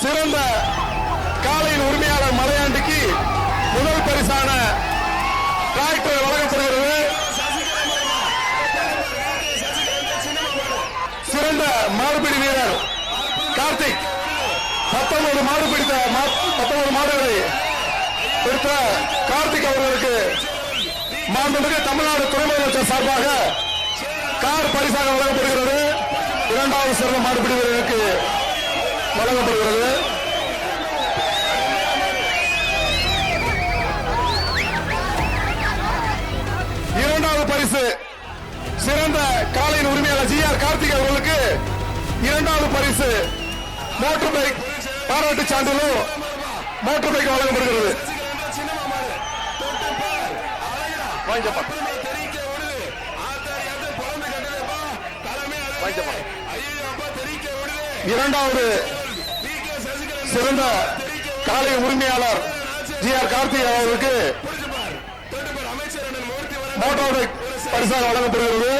சிறந்த காளையின் உரிமையாளர் மலையாண்டிக்கு முதல் பரிசான டிராக்டர் வழங்கப்படுகிறது. சிறந்த மாடுபிடி வீரர் கார்த்திக் 19 மாடுகளை எடுத்த கார்த்திக் அவர்களுக்கு மாண்புமிகு தமிழ்நாடு துணை முதலமைச்சர் சார்பாக கார் பரிசாக வழங்கப்படுகிறது. இரண்டாவது சிறந்த மாடுபிடி வீரருக்கு வழங்கப்படுகிறது. இரண்டாவது பரிசு சிறந்த காளையின் உரிமையாளர் ஜி.ஆர். கார்த்திக் அவர்களுக்கு இரண்டாவது பரிசு மோட்டார் பைக் பாராட்டு சான்றிதழும் மோட்டார் பைக் வழங்கப்படுகிறது. இரண்டாவது சிறந்த காளை உரிமையாளர் ஜி.ஆர். கார்த்திக் அவர்களுக்கு மோட்டார் பைக் பரிசாக வழங்கப்படுகிறது.